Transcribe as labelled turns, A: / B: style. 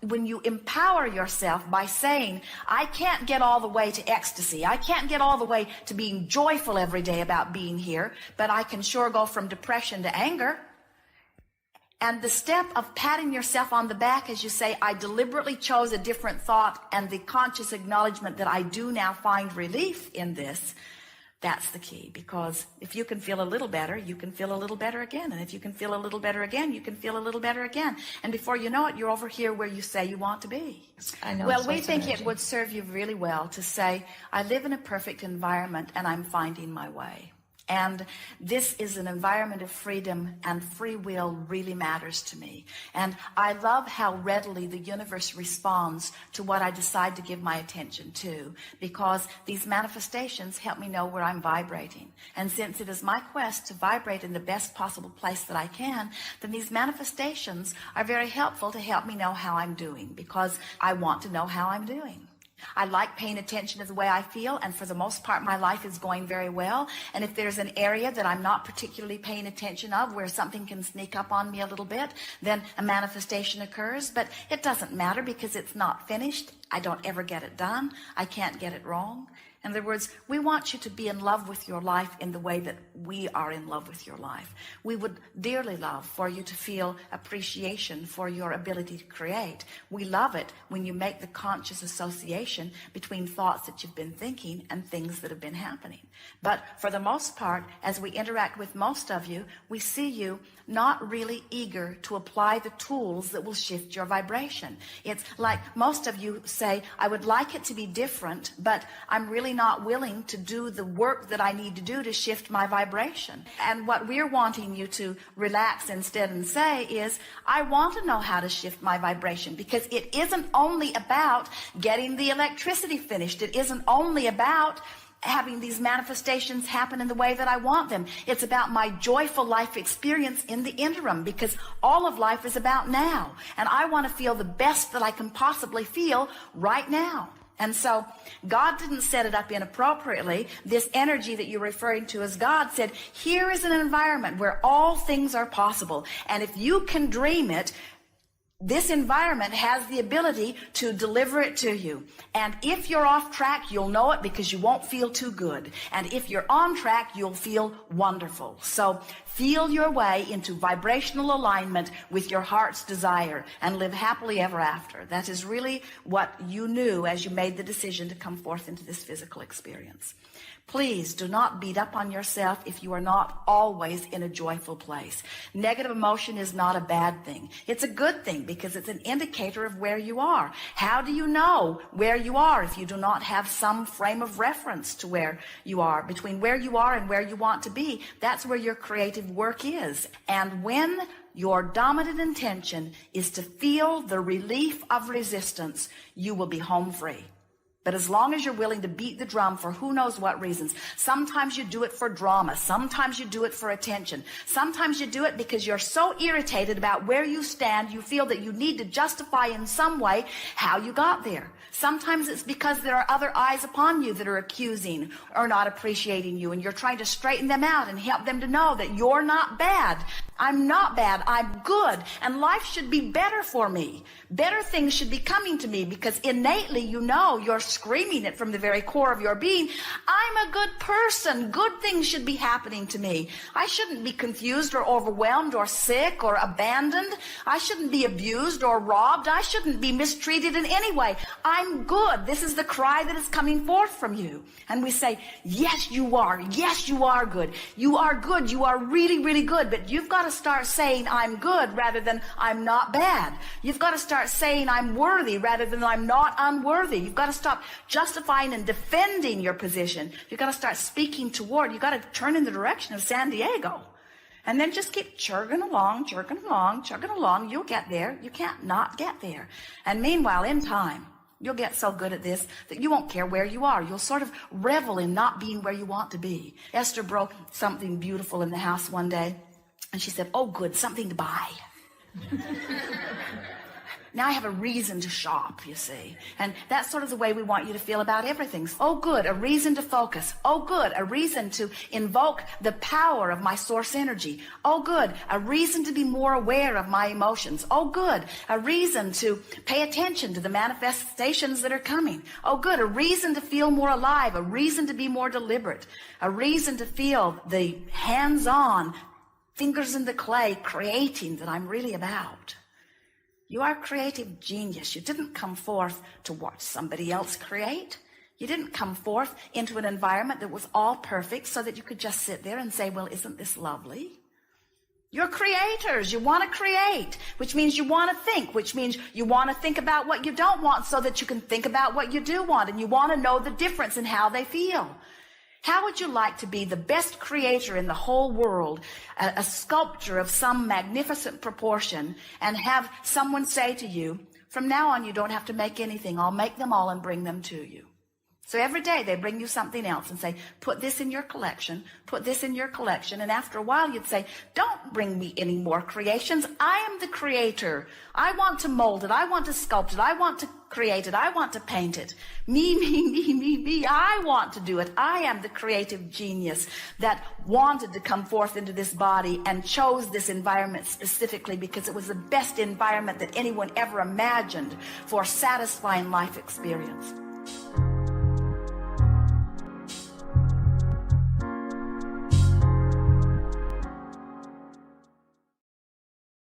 A: when you empower yourself by saying, I can't get all the way to ecstasy, I can't get all the way to being joyful every day about being here, but I can sure go from depression to anger. And the step of patting yourself on the back as you say, I deliberately chose a different thought, and the conscious acknowledgement that I do now find relief in this, that's the key. Because if you can feel a little better, you can feel a little better again. And if you can feel a little better again, you can feel a little better again. And before you know it, you're over here where you say you want to be.
B: I know.
A: Well, we think it would serve you really well to say, I live in a perfect environment and I'm finding my way. And this is an environment of freedom, and free will really matters to me. And I love how readily the universe responds to what I decide to give my attention to, because these manifestations help me know where I'm vibrating. And since it is my quest to vibrate in the best possible place that I can, then these manifestations are very helpful to help me know how I'm doing, because I want to know how I'm doing. I like paying attention to the way I feel, and for the most part my life is going very well. And if there's an area that I'm not particularly paying attention of, where something can sneak up on me a little bit, then a manifestation occurs. But it doesn't matter, because it's not finished. I don't ever get it done. I can't get it wrong. In other words, we want you to be in love with your life in the way that we are in love with your life. We would dearly love for you to feel appreciation for your ability to create. We love it when you make the conscious association between thoughts that you've been thinking and things that have been happening. But for the most part, as we interact with most of you, we see you not really eager to apply the tools that will shift your vibration. It's like most of you say, I would like it to be different, but I'm really not willing to do the work that I need to do to shift my vibration. And what we're wanting you to relax instead and say is, I want to know how to shift my vibration, because it isn't only about getting the electricity finished. It isn't only about having these manifestations happen in the way that I want them. It's about my joyful life experience in the interim, because all of life is about now. And I want to feel the best that I can possibly feel right now. And so God didn't set it up inappropriately. This energy that you're referring to as God said, here is an environment where all things are possible. And if you can dream it, this environment has the ability to deliver it to you. And if you're off track, you'll know it, because you won't feel too good. And if you're on track, you'll feel wonderful. So feel your way into vibrational alignment with your heart's desire and live happily ever after. That is really what you knew as you made the decision to come forth into this physical experience. Please do not beat up on yourself if you are not always in a joyful place. Negative emotion is not a bad thing. It's a good thing, because it's an indicator of where you are. How do you know where you are if you do not have some frame of reference to where you are? Between where you are and where you want to be, that's where your creative work is. And when your dominant intention is to feel the relief of resistance, you will be home free. But as long as you're willing to beat the drum for who knows what reasons, sometimes you do it for drama, sometimes you do it for attention, sometimes you do it because you're so irritated about where you stand, you feel that you need to justify in some way how you got there. Sometimes it's because there are other eyes upon you that are accusing or not appreciating you, and you're trying to straighten them out and help them to know that you're not bad. I'm not bad. I'm good. And life should be better for me. Better things should be coming to me, because innately you know, you're screaming it from the very core of your being, I'm a good person. Good things should be happening to me. I shouldn't be confused or overwhelmed or sick or abandoned. I shouldn't be abused or robbed. I shouldn't be mistreated in any way. I'm good. This is the cry that is coming forth from you. And we say, yes, you are. Yes, you are good. You are good. You are really, really good. But you've got to start saying I'm good rather than I'm not bad. You've got to start saying I'm worthy rather than I'm not unworthy. You've got to stop justifying and defending your position. You've got to start speaking toward. You've got to turn in the direction of San Diego. And then just keep chugging along, chugging along, chugging along. You'll get there. You can't not get there. And meanwhile, in time, you'll get so good at this that you won't care where you are. You'll sort of revel in not being where you want to be. Esther broke something beautiful in the house one day, and she said, oh, good, something to buy. Now I have a reason to shop, you see. And that's sort of the way we want you to feel about everything. Oh, good, a reason to focus. Oh, good, a reason to invoke the power of my source energy. Oh, good, a reason to be more aware of my emotions. Oh, good, a reason to pay attention to the manifestations that are coming. Oh, good, a reason to feel more alive, a reason to be more deliberate, a reason to feel the hands-on, fingers in the clay creating that I'm really about. You are a creative genius. You didn't come forth to watch somebody else create. You didn't come forth into an environment that was all perfect so that you could just sit there and say, well, isn't this lovely? You're creators. You want to create, which means you want to think, which means you want to think about what you don't want so that you can think about what you do want, and you want to know the difference in how they feel. How would you like to be the best creator in the whole world, a sculptor of some magnificent proportion, and have someone say to you, from now on you don't have to make anything, I'll make them all and bring them to you. So every day they bring you something else and say, put this in your collection, put this in your collection. And after a while you'd say, don't bring me any more creations. I am the creator. I want to mold it. I want to sculpt it. I want to create it. I want to paint it. Me, me, me, me, me. I want to do it. I am the creative genius that wanted to come forth into this body and chose this environment specifically because it was the best environment that anyone ever imagined for satisfying life experience.